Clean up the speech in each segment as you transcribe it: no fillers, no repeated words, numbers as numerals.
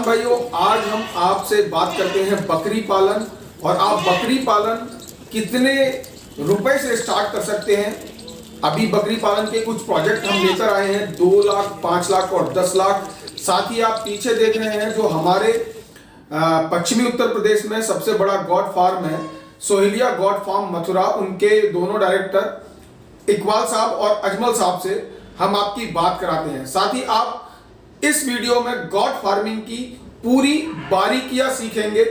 किसान भाइयों, आज हम आपसे बात करते हैं बकरी पालन और आप बकरी पालन कितने रुपए से स्टार्ट कर सकते हैं। अभी बकरी पालन के कुछ प्रोजेक्ट हम लेकर आए हैं, 2 लाख, 5 लाख और 10 लाख। साथ ही आप पीछे देख रहे हैं जो हमारे पश्चिमी उत्तर प्रदेश में सबसे बड़ा गॉड फार्म है, सोहेलिया गॉड फार्म मथुरा, उनके दोनों डायरेक्टर इकबाल साहब और अजमल साहब से हम आपकी बात कराते हैं। साथ ही आप इस वीडियो में गॉड फार्मिंग की पूरी बारीकियां सीखेंगे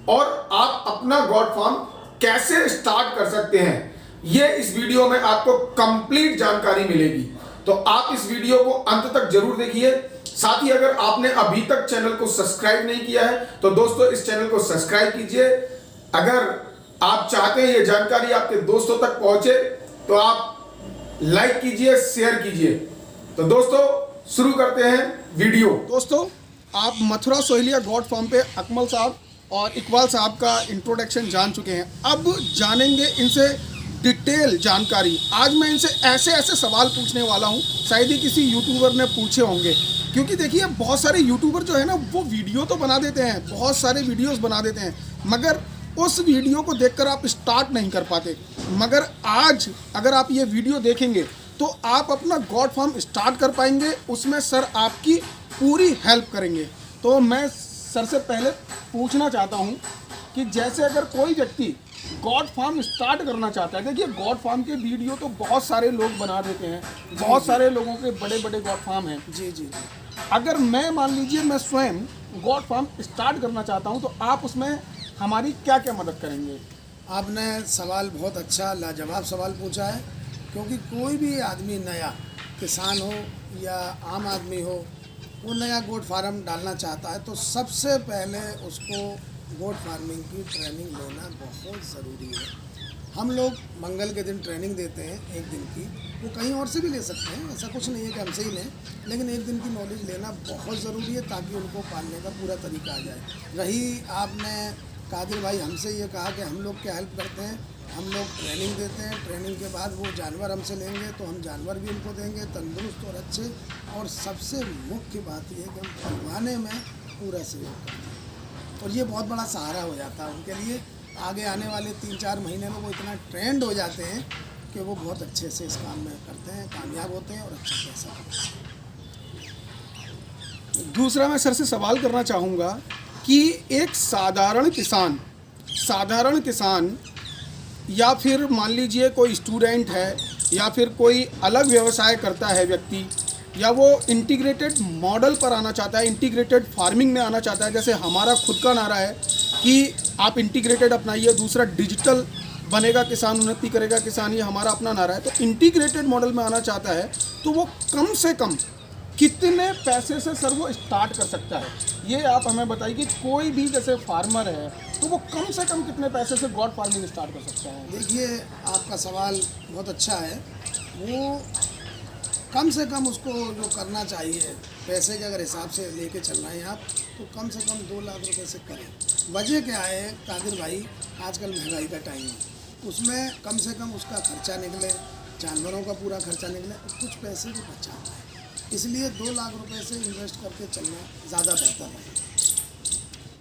और आप अपना गॉड फार्म कैसे स्टार्ट कर सकते हैं, ये इस वीडियो में आपको कंप्लीट जानकारी मिलेगी। तो आप इस वीडियो को अंत तक जरूर देखिए। साथ ही अगर आपने अभी तक चैनल को सब्सक्राइब नहीं किया है तो दोस्तों इस चैनल को सब्सक्राइब कीजिए। अगर आप चाहते हैं ये जानकारी आपके दोस्तों तक पहुंचे तो आप लाइक कीजिए, शेयर कीजिए। तो दोस्तों शुरू करते हैं वीडियो। दोस्तों आप मथुरा सोहेलिया गॉड फार्म पे अकमल साहब और इकबाल साहब का इंट्रोडक्शन जान चुके हैं। अब जानेंगे इनसे डिटेल जानकारी। आज मैं इनसे ऐसे ऐसे सवाल पूछने वाला हूं, शायद ही किसी यूट्यूबर ने पूछे होंगे। क्योंकि देखिए बहुत सारे यूट्यूबर जो है ना, वो वीडियो तो बना देते हैं, बहुत सारे वीडियोस बना देते हैं, मगर उस वीडियो को देखकर आप स्टार्ट नहीं कर पाते। मगर आज अगर आप ये वीडियो देखेंगे तो आप अपना गॉड फार्म स्टार्ट कर पाएंगे। उसमें सर आपकी पूरी हेल्प करेंगे। तो मैं सर से पहले पूछना चाहता हूं कि जैसे अगर कोई व्यक्ति गॉड फार्म स्टार्ट करना चाहता है, देखिए गॉड फार्म के वीडियो तो बहुत सारे लोग बना देते हैं, बहुत सारे लोगों के बड़े बड़े गॉड फार्म हैं। जी जी। अगर मैं मान लीजिए मैं स्वयं गॉड फार्म स्टार्ट करना चाहता हूँ तो आप उसमें हमारी क्या क्या मदद करेंगे? आपने सवाल बहुत अच्छा लाजवाब सवाल पूछा है, क्योंकि कोई भी आदमी नया किसान हो या आम आदमी हो, वो नया गोट फार्म डालना चाहता है तो सबसे पहले उसको गोट फार्मिंग की ट्रेनिंग लेना बहुत ज़रूरी है। हम लोग मंगल के दिन ट्रेनिंग देते हैं 1 दिन की, वो कहीं और से भी ले सकते हैं, ऐसा कुछ नहीं है कि हमसे ही लें, लेकिन 1 दिन की नॉलेज लेना बहुत ज़रूरी है ताकि उनको पालने का पूरा तरीका आ जाए। रही आपने कादिर भाई हमसे ये कहा कि हम लोग क्या हेल्प करते हैं, हम लोग ट्रेनिंग देते हैं, ट्रेनिंग के बाद वो जानवर हमसे लेंगे तो हम जानवर भी उनको देंगे तंदुरुस्त और अच्छे। और सबसे मुख्य बात यह है कि हम पलवाने में पूरा सहयोग करते हैं और ये बहुत बड़ा सहारा हो जाता है उनके लिए। आगे आने वाले 3-4 महीने में वो इतना ट्रेंड हो जाते हैं कि वो बहुत अच्छे से इस काम में करते हैं, कामयाब होते हैं और अच्छा पैसा करते हैं। दूसरा मैं सर से सवाल करना चाहूँगा कि एक साधारण किसान या फिर मान लीजिए कोई स्टूडेंट है या फिर कोई अलग व्यवसाय करता है व्यक्ति, या वो इंटीग्रेटेड मॉडल पर आना चाहता है, इंटीग्रेटेड फार्मिंग में आना चाहता है। जैसे हमारा खुद का नारा है कि आप इंटीग्रेटेड अपनाइए, दूसरा डिजिटल बनेगा किसान, उन्नति करेगा किसान, ये हमारा अपना नारा है। तो इंटीग्रेटेड मॉडल में आना चाहता है तो वो कम से कम कितने पैसे से सर वो स्टार्ट कर सकता है, ये आप हमें बताइए। कि कोई भी जैसे फार्मर है तो वो कम से कम कितने पैसे से गॉड फार्मिंग स्टार्ट कर सकता है? देखिए आपका सवाल बहुत अच्छा है। वो कम से कम उसको जो करना चाहिए, पैसे के अगर हिसाब से लेके चल रहे हैं आप, तो कम से कम 2 लाख रुपए से करें। वजह क्या है कादिर भाई, आजकल महंगाई का टाइम है, उसमें कम से कम उसका खर्चा निकले, जानवरों का पूरा खर्चा निकले, कुछ पैसे भी बचा पाए। इसलिए 2 लाख रुपए से इन्वेस्ट करके चलना ज़्यादा बेहतर है।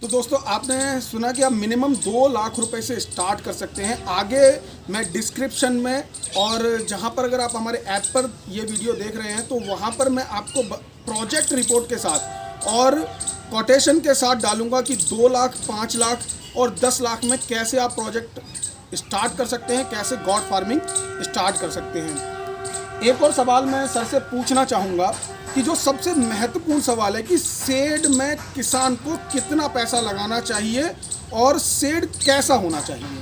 तो दोस्तों आपने सुना कि आप मिनिमम 2 लाख रुपए से स्टार्ट कर सकते हैं। आगे मैं डिस्क्रिप्शन में और जहां पर अगर आप हमारे ऐप पर ये वीडियो देख रहे हैं तो वहां पर मैं आपको प्रोजेक्ट रिपोर्ट के साथ और कोटेशन के साथ डालूंगा कि 2 लाख, 5 लाख और 10 लाख में कैसे आप प्रोजेक्ट स्टार्ट कर सकते हैं, कैसे गॉड फार्मिंग स्टार्ट कर सकते हैं। एक और सवाल मैं सर से पूछना चाहूँगा कि जो सबसे महत्वपूर्ण सवाल है कि शेड में किसान को कितना पैसा लगाना चाहिए और शेड कैसा होना चाहिए?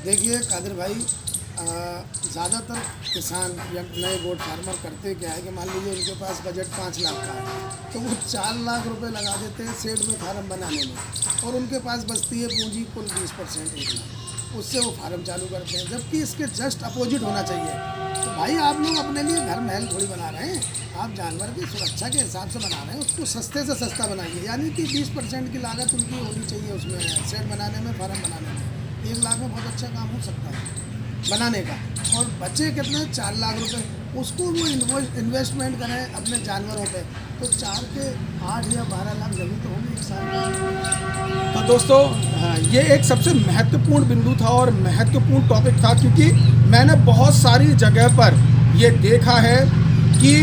देखिए कादिर भाई, ज़्यादातर किसान या नए गोट फार्मर करते क्या है कि मान लीजिए उनके पास बजट 5 लाख का है तो वो 4 लाख रुपए लगा देते हैं शेड में फार्म बनाने में, और उनके पास बचती है पूंजी कुल 20%, 1 लाख, उससे वो फार्म चालू करते हैं। जबकि इसके जस्ट अपोजिट होना चाहिए। तो भाई आप लोग अपने लिए घर महल थोड़ी बना रहे हैं, आप जानवर की सुरक्षा के हिसाब से बना रहे हैं, उसको सस्ते से सस्ता बनाइए। यानी कि 20% की लागत उनकी होनी चाहिए उसमें, शेड बनाने में, फार्म बनाने में। 1 लाख में बहुत अच्छा काम हो सकता है बनाने का, और बचे कितने 4 लाख रुपए। उसको वो इन्वेस्टमेंट करें अपने जानवरों पे, तो 4 के 8 या 12 लाख जमीन तो होगी एक साल में। तो दोस्तों ये एक सबसे महत्वपूर्ण बिंदु था और महत्वपूर्ण टॉपिक था, क्योंकि मैंने बहुत सारी जगह पर ये देखा है कि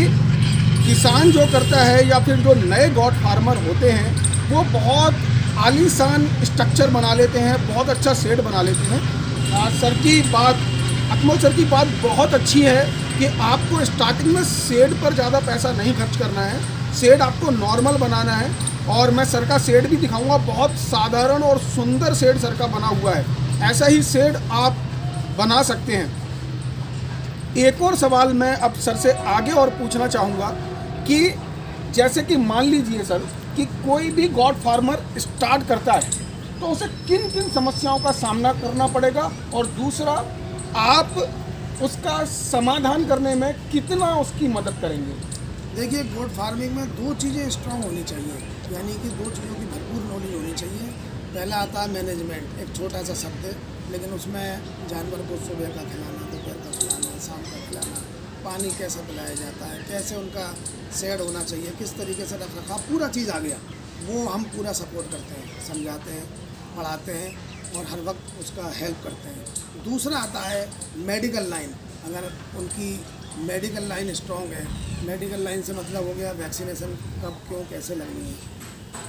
किसान जो करता है या फिर जो नए गॉट फार्मर होते हैं वो बहुत आलीशान स्ट्रक्चर बना लेते हैं, बहुत अच्छा शेड बना लेते हैं। सर की बात, अकमल सर की बात बहुत अच्छी है कि आपको स्टार्टिंग में शेड पर ज़्यादा पैसा नहीं खर्च करना है, शेड आपको नॉर्मल बनाना है। और मैं सर का शेड भी दिखाऊंगा, बहुत साधारण और सुंदर शेड सर का बना हुआ है। ऐसा ही शेड आप बना सकते हैं। एक और सवाल मैं अब सर से आगे और पूछना चाहूँगा कि जैसे कि मान लीजिए सर कि कोई भी गॉट फार्मर स्टार्ट करता है तो उसे किन किन समस्याओं का सामना करना पड़ेगा, और दूसरा आप उसका समाधान करने में कितना उसकी मदद करेंगे। देखिए, गोट फार्मिंग में 2 चीज़ें स्ट्रांग होनी चाहिए, यानी कि 2 चीज़ों की भरपूर नॉलेज होनी चाहिए। पहला आता है मैनेजमेंट, एक छोटा सा शब्द है लेकिन उसमें जानवर को सुबह का खिलाना, दोपहर का खिलाना, शाम का खिलाना, पानी कैसे पिलाया जाता है, कैसे उनका शेड होना चाहिए, किस तरीके से रख रखाव, पूरा चीज़ आ गया। वो हम पूरा सपोर्ट करते हैं, समझाते हैं, पढ़ाते हैं और हर वक्त उसका हेल्प करते हैं। दूसरा आता है मेडिकल लाइन। अगर उनकी मेडिकल लाइन स्ट्रॉन्ग है, मेडिकल लाइन से मतलब हो गया वैक्सीनेशन कब क्यों कैसे लगनी है,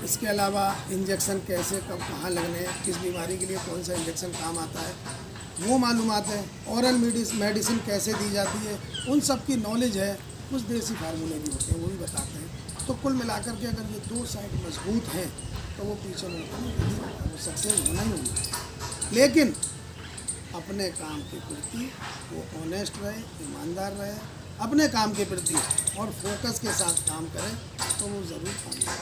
इसके अलावा इंजेक्शन कैसे कब कहाँ लगने हैं, किस बीमारी के लिए कौन सा इंजेक्शन काम आता है, वो मालूमात है। औरल मेडिसिन कैसे दी जाती है, उन सब की नॉलेज है। कुछ देसी फार्मूले भी होते हैं, वो भी बताते हैं। तो कुल मिलाकर के अगर ये 2 साइड मजबूत हैं तो वो पीछे मुड़कर नहीं गिरेगा, वो सक्सेस होना ही होगा। लेकिन अपने काम के प्रति वो ऑनेस्ट रहे, ईमानदार रहे, अपने काम के प्रति और फोकस के साथ काम करें तो वो ज़रूर कामयाब।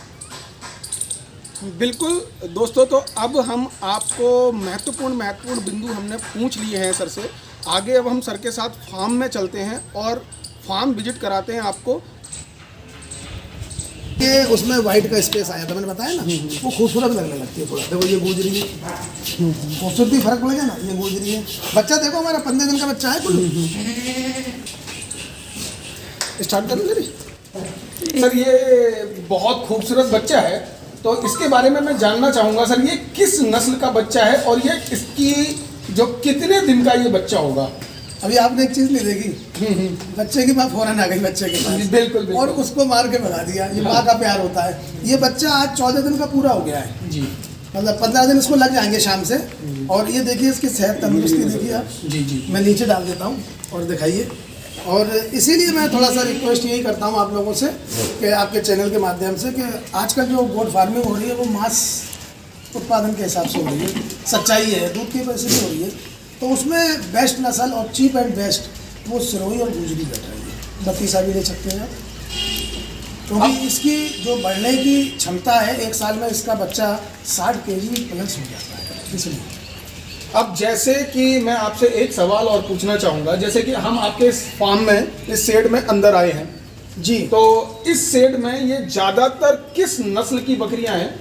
बिल्कुल दोस्तों, तो अब हम आपको महत्वपूर्ण बिंदु हमने पूछ लिए हैं सर से। आगे अब हम सर के साथ फार्म में चलते हैं और फार्म विजिट कराते हैं आपको। ये उसमें वाइट का स्पेस आया था, मैंने बताया ना, वो खूबसूरत लगने लगती है थोड़ा। देखो ये गुजरी है, खूबसूरती फर्क पड़ गया ना, ये गुजरी है। बच्चा देखो हमारा 15 दिन का बच्चा है कुल। स्टार्ट कर लें सर। ये बहुत खूबसूरत बच्चा है, तो इसके बारे में मैं जानना चाहूँगा सर, ये किस नस्ल का बच्चा है और ये इसकी जो कितने दिन का ये बच्चा होगा। अभी आपने एक चीज़ नहीं देखी, बच्चे की माँ फौरन आ गई बच्चे के पास, बिल्कुल और उसको मार के भगा दिया। ये माँ का प्यार होता है। ये बच्चा आज 14 दिन का पूरा हो गया है जी, मतलब 15 दिन इसको लग जाएंगे शाम से। और ये देखिए इसकी सेहत तंदुरुस्ती देखिए आप। जी जी, मैं नीचे डाल देता हूँ और दिखाइए। और इसीलिए मैं थोड़ा सा रिक्वेस्ट यही करता हूँ आप लोगों से कि आपके चैनल के माध्यम से कि आजकल जो गोट फार्मिंग हो रही है वो मांस उत्पादन के हिसाब से हो रही है, सच्चाई है, दूध की वजह से हो रही है। तो उसमें बेस्ट नस्ल और चीप एंड बेस्ट वो सिरोही और गुजरी बैठ रही है। बत्तीसा भी ले सकते हैं आप, क्योंकि इसकी जो बढ़ने की क्षमता है, एक साल में इसका बच्चा 60 kg प्लस हो जाता है। इसलिए अब जैसे कि मैं आपसे एक सवाल और पूछना चाहूँगा, जैसे कि हम आपके इस फार्म में, इस शेड में अंदर आए हैं जी, तो इस शेड में ये ज़्यादातर किस नस्ल की बकरियां हैं,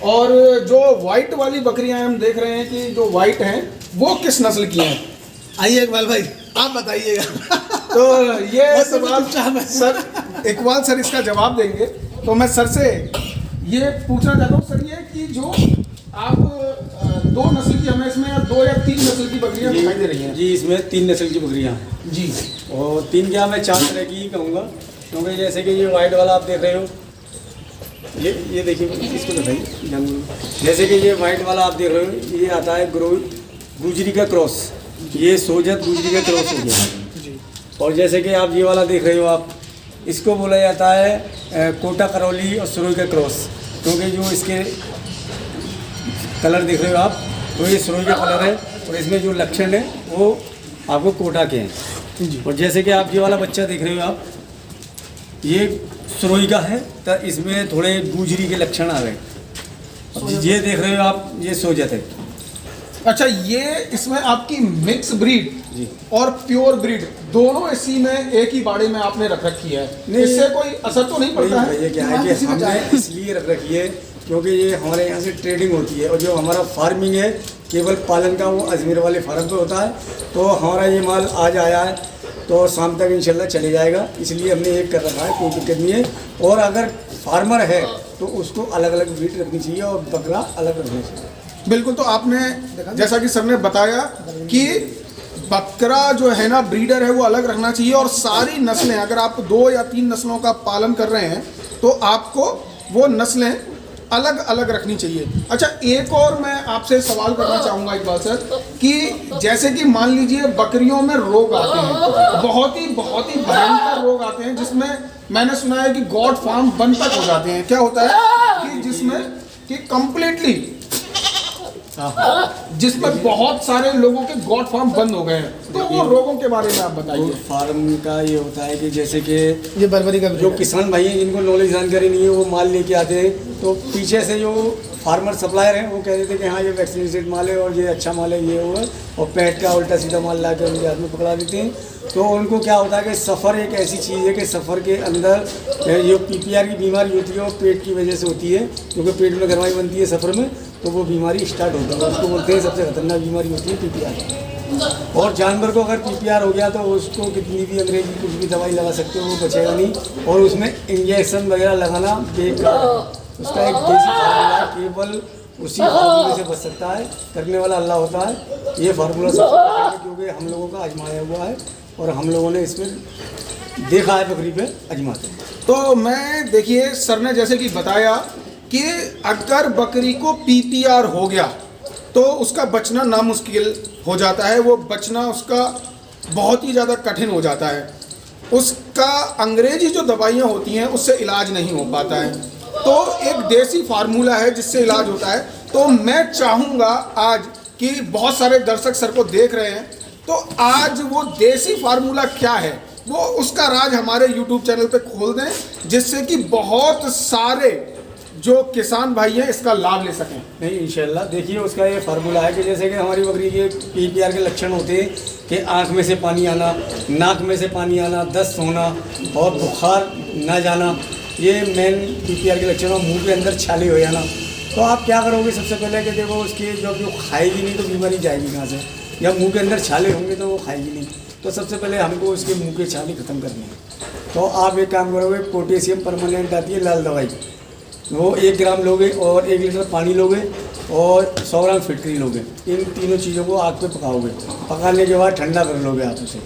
और जो वाइट वाली बकरियां हम देख रहे हैं कि जो वाइट हैं वो किस नस्ल की हैं। आइए इकबाल भाई आप बताइएगा। तो ये सवाल सर इकबाल सर इसका जवाब देंगे। तो मैं सर से ये पूछना चाहता हूँ सर, ये कि जो आप 2 नस्ल की, हमें इसमें 2 या 3 नस्ल की बकरियां दिखाई दे रही हैं जी। इसमें 3 नस्ल की बकरियां हैं जी, और 3 क्या मैं 4 तरह की ही कहूँगा, क्योंकि जैसे कि ये वाइट वाला आप देख रहे हो, ये देखिए, इसको दिखाइए। जैसे कि ये वाइट वाला आप देख रहे हो, ये आता है गुजरी का क्रॉस, ये सोजत गुजरी का क्रॉस हो गया। और जैसे कि आप ये वाला देख रहे हो, आप इसको बोला जाता है कोटा करौली और सुरोई का क्रॉस, क्योंकि जो इसके कलर देख रहे हो आप, तो ये सुरोई का कलर है और इसमें जो लक्षण है वो आपको कोटा के हैं। और जैसे कि आप ये वाला बच्चा देख रहे हो आप, ये सुरोई का है, तो इसमें थोड़े गुजरी के लक्षण आ गए। ये देख रहे हो आप, ये सोजत है। अच्छा, ये इसमें आपकी मिक्स ब्रीड जी और प्योर ब्रीड दोनों इसी में एक ही बाड़े में आपने रख रखी है, इससे कोई असर तो नहीं पड़ता है? ये क्या है कि हमने इसलिए रख रखी है क्योंकि ये हमारे यहाँ से ट्रेडिंग होती है, और जो हमारा फार्मिंग है केवल पालन का वो अजमेर वाले फार्म पे होता है। तो हमारा ये माल आज आया है तो शाम तक इंशाल्लाह चले जाएगा, इसलिए हमने एक कर रखा है, कोई दिक्कत नहीं है। और अगर फार्मर है तो उसको अलग अलग ब्रीड रखनी चाहिए और बकरा अलग रखना चाहिए। बिल्कुल। तो आपने जैसा कि सर ने बताया कि बकरा जो है ना ब्रीडर है वो अलग रखना चाहिए, और सारी नस्लें अगर आप 2 या 3 नस्लों का पालन कर रहे हैं तो आपको वो नस्लें अलग अलग रखनी चाहिए। अच्छा, एक और मैं आपसे सवाल करना चाहूँगा इकबाल सर कि जैसे कि मान लीजिए बकरियों में रोग आते हैं, बहुत ही भयंकर रोग आते हैं, जिसमें मैंने सुना है कि गॉड फार्म बंद तक हो जाते हैं। क्या होता है कि जिसमें कि कंप्लीटली जिसमें बहुत सारे लोगों के गॉड फार्म बंद हो गए हैं, तो वो रोगों के बारे में आप बताइए। फार्म का ये होता है कि जैसे कि ये बर्बरी का जो किसान भाई हैं जिनको नॉलेज जानकारी नहीं है वो माल लेके आते हैं, तो पीछे से जो फार्मर सप्लायर हैं वो कह देते हैं कि हाँ ये वैक्सीनेटेड माल है और ये अच्छा माल है, ये वो है, और पैट का उल्टा सीधा माल ला के उनके हाथ में पकड़ा देते हैं। तो उनको क्या होता है कि सफ़र एक ऐसी चीज़ है कि सफ़र के अंदर ये PPR की बीमारी होती है, वो पेट की वजह से होती है, क्योंकि पेट में गरमाई बनती है सफ़र में, तो वो बीमारी स्टार्ट होती है। उसको बोलते हैं सबसे खतरनाक बीमारी होती है PPR। और जानवर को अगर PPR हो गया तो उसको कितनी भी अंग्रेजी कुछ भी दवाई लगा सकते हो, वो बचेगा नहीं, और उसमें इंजेक्शन वगैरह लगाना बेकार। उसका एक देसी फार्मूला है, केवल उसी फार्मूले से बच सकता है, करने वाला अल्लाह होता है। ये फार्मूला सबसे बेहतर है क्योंकि हम लोगों का आजमाया हुआ है और हम लोगों ने इसमें देखा है, बकरी पे आजमाते हैं। तो मैं देखिए सर ने जैसे कि बताया कि अगर बकरी को PPR हो गया तो उसका बचना नामुश्किल हो जाता है, वो बचना उसका बहुत ही ज़्यादा कठिन हो जाता है। उसका अंग्रेजी जो दवाइयाँ होती हैं उससे इलाज नहीं हो पाता है, तो एक देसी फार्मूला है जिससे इलाज होता है। तो मैं चाहूँगा आज कि बहुत सारे दर्शक सर को देख रहे हैं, तो आज वो देसी फार्मूला क्या है वो उसका राज हमारे YouTube चैनल पे खोल दें, जिससे कि बहुत सारे जो किसान भाई हैं इसका लाभ ले सकें। नहीं, इंशाल्लाह देखिए उसका ये फार्मूला है कि जैसे कि हमारी बकरी के PPR के लक्षण होते हैं कि आँख में से पानी आना, नाक में से पानी आना, दस्त होना और बुखार ना जाना, ये मेन PPR के लक्षण। और मुँह के अंदर छाले हो जाना। तो आप क्या करोगे सबसे पहले कि देखो उसकी जब जो खाएगी नहीं तो बीमारी जाएगी कहाँ से, जब मुँह के अंदर छाले होंगे तो वो खाएगी नहीं। तो सबसे पहले हमको उसके मुँह के छाले ख़त्म करने हैं। तो आप एक काम करोगे, पोटेशियम परमानेंट आती है लाल दवाई, वो 1 ग्राम लोगे और 1 लीटर पानी लोगे और 100 ग्राम फिटकरी लोगे। इन तीनों चीज़ों को आग पे पकाओगे, पकाने के बाद ठंडा कर लोगे आप उसे।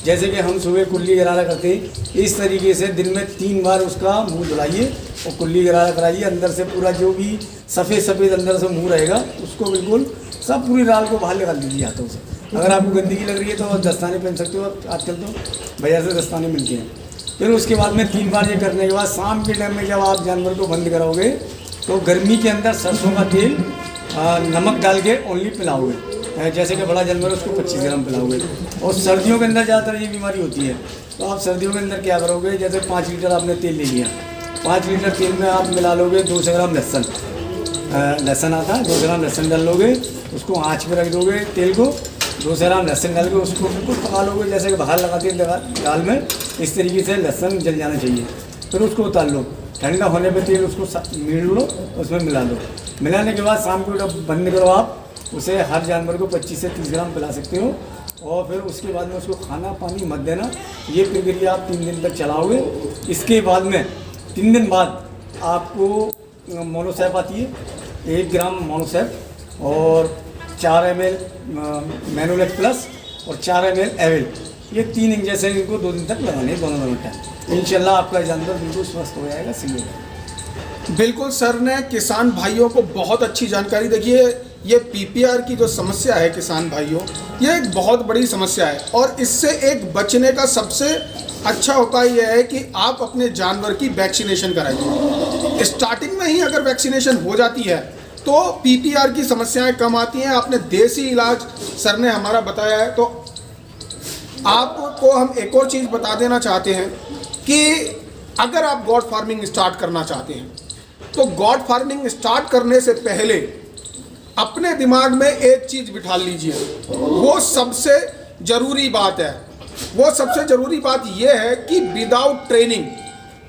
जैसे कि हम सुबह कुल्ली गरारा करते हैं, इस तरीके से दिन में 3 बार उसका मुंह धुलाइए और कुल्ली गरारा कराइए। अंदर से पूरा जो भी सफ़ेद अंदर से मुंह रहेगा उसको बिल्कुल सब पूरी राल को बाहर निकाल दीजिए हाथों से। अगर आपको गंदगी लग रही है तो दस्ताने पहन सकते हो, आजकल तो बाजार से दस्ताने मिलते हैं। फिर उसके बाद में 3 बार ये करने के बाद शाम के टाइम में जब आप जानवर को बंद कराओगे तो गर्मी के अंदर सरसों का तेल नमक डाल के ओनली पिलाओगे। जैसे कि बड़ा जानवर है उसको 25 ग्राम पिलाओगे। और सर्दियों के अंदर ज़्यादातर ये बीमारी होती है, तो आप सर्दियों के अंदर क्या करोगे, जैसे 5 लीटर आपने तेल ले लिया, 5 लीटर तेल में आप मिला लोगे 200 ग्राम लहसुन, लहसुन आता है, 200 ग्राम लहसुन डाल लोगे, उसको आँच में रख दोगे तेल को, 200 ग्राम लहसुन डाल के उसको बिल्कुल पका लोगे जैसे कि बाहर लगाते हैं दाल में, इस तरीके से लहसुन जल जाना चाहिए। फिर उसको उतार लो, ठंडा होने पे तेल उसको मीड़ लो, उसमें मिला लो। मिलाने के बाद शाम को जब बंद करो आप उसे हर जानवर को 25 से 30 ग्राम पिला सकते हो। और फिर उसके बाद में उसको खाना पानी मत देना। ये प्रक्रिया आप 3 दिन तक चलाओगे। इसके बाद में 3 दिन बाद आपको मोनोसैप आती है, 1 ग्राम मोनोसैप और 4 ml मैनोलेक्स प्लस और 4 ml एविल, ये 3 इंजेक्शन इनको 2 दिन तक लगाने दोनों टाइम। इंशाल्लाह आपका जानवर बिल्कुल स्वस्थ हो जाएगा, सही हो जाएगा। बिल्कुल, सर ने किसान भाइयों को बहुत अच्छी जानकारी। देखिए ये PPR की जो समस्या है किसान भाइयों, ये एक बहुत बड़ी समस्या है और इससे एक बचने का सबसे अच्छा उपाय यह है कि आप अपने जानवर की वैक्सीनेशन कराइए। स्टार्टिंग में ही अगर वैक्सीनेशन हो जाती है तो PPR की समस्याएं कम आती हैं। आपने देसी इलाज सर ने हमारा बताया है, तो आपको हम एक और चीज़ बता देना चाहते हैं कि अगर आप गॉड फार्मिंग स्टार्ट करना चाहते हैं तो गॉड फार्मिंग स्टार्ट करने से पहले अपने दिमाग में एक चीज़ बिठा लीजिए, वो सबसे ज़रूरी बात है। वो सबसे ज़रूरी बात यह है कि विदाउट ट्रेनिंग,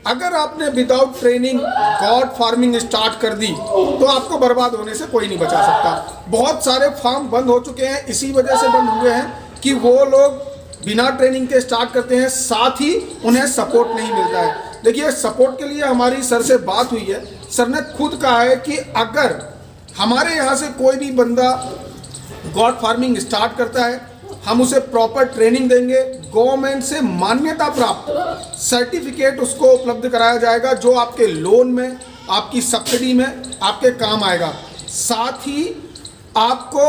अगर आपने without training God farming start कर दी तो आपको बर्बाद होने से कोई नहीं बचा सकता। बहुत सारे फार्म बंद हो चुके हैं, इसी वजह से बंद हुए हैं कि वो लोग बिना ट्रेनिंग के स्टार्ट करते हैं, साथ ही उन्हें सपोर्ट नहीं मिलता है। देखिए, सपोर्ट के लिए हमारी सर से बात हुई है। सर ने खुद कहा है कि अगर हमारे यहाँ से कोई भी बंदा गॉड फार्मिंग स्टार्ट करता है, हम उसे प्रॉपर ट्रेनिंग देंगे, गवर्नमेंट से मान्यता प्राप्त सर्टिफिकेट उसको उपलब्ध कराया जाएगा, जो आपके लोन में, आपकी सब्सिडी में आपके काम आएगा। साथ ही आपको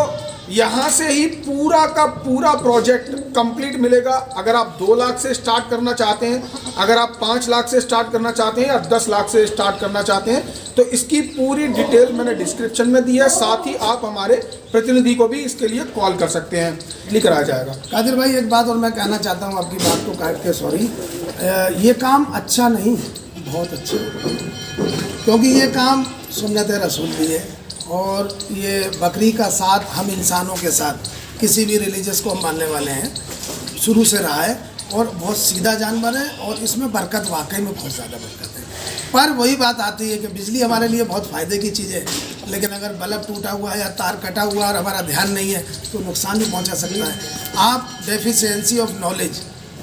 यहाँ से ही पूरा का पूरा प्रोजेक्ट कंप्लीट मिलेगा। अगर आप 2 लाख से स्टार्ट करना चाहते हैं, अगर आप 5 लाख से स्टार्ट करना चाहते हैं या 10 लाख से स्टार्ट करना चाहते हैं, तो इसकी पूरी डिटेल मैंने डिस्क्रिप्शन में दी है। साथ ही आप हमारे प्रतिनिधि को भी इसके लिए कॉल कर सकते हैं, लिख कराया जाएगा। कादिर भाई, एक बात और मैं कहना चाहता हूँ, आपकी बात को काट के सॉरी, ये काम अच्छा नहीं है, बहुत अच्छा, क्योंकि ये काम सुन्नत रसूल भी है और ये बकरी का साथ हम इंसानों के साथ, किसी भी रिलीजियस को हम मानने वाले हैं, शुरू से रहा है और बहुत सीधा जानवर है और इसमें बरकत वाकई में बहुत ज़्यादा बरकत है। पर वही बात आती है कि बिजली हमारे लिए बहुत फ़ायदे की चीज़ है, लेकिन अगर बल्ब टूटा हुआ है या तार कटा हुआ और हमारा ध्यान नहीं है तो नुकसान भी पहुंचा सकता है। आप डेफिशिएंसी ऑफ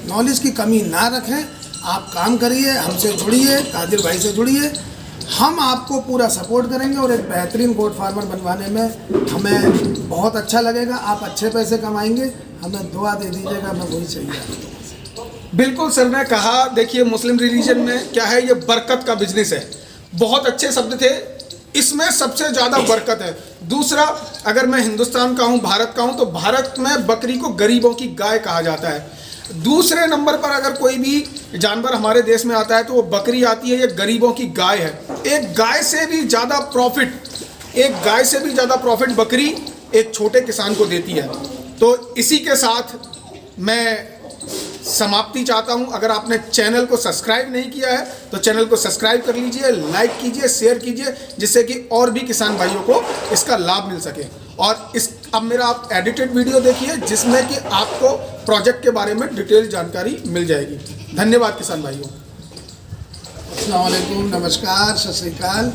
नॉलेज की कमी ना रखें, आप काम करिए, हमसे जुड़िए, कादिर भाई से जुड़िए, हम आपको पूरा सपोर्ट करेंगे और एक बेहतरीन गोट फार्मर बनवाने में हमें बहुत अच्छा लगेगा। आप अच्छे पैसे कमाएंगे, हमें दुआ दे दीजिएगा, हमें वही चाहिए। बिल्कुल सर ने कहा, देखिए मुस्लिम रिलीजन में क्या है, ये बरकत का बिजनेस है। बहुत अच्छे शब्द थे, इसमें सबसे ज़्यादा बरकत है। दूसरा, अगर मैं हिंदुस्तान का हूँ, भारत का हूँ, तो भारत में बकरी को गरीबों की गाय कहा जाता है। दूसरे नंबर पर अगर कोई भी जानवर हमारे देश में आता है तो वो बकरी आती है, ये गरीबों की गाय है। एक गाय से भी ज़्यादा प्रॉफिट बकरी एक छोटे किसान को देती है। तो इसी के साथ मैं समाप्ति चाहता हूं। अगर आपने चैनल को सब्सक्राइब नहीं किया है तो चैनल को सब्सक्राइब कर लीजिए, लाइक कीजिए, शेयर कीजिए, जिससे कि और भी किसान भाइयों को इसका लाभ मिल सके। और अब मेरा आप एडिटेड वीडियो देखिए, जिसमें कि आपको प्रोजेक्ट के बारे में डिटेल जानकारी मिल जाएगी। धन्यवाद किसान भाइयों। अस्सलाम वालेकुम, नमस्कार, सत श्री अकाल।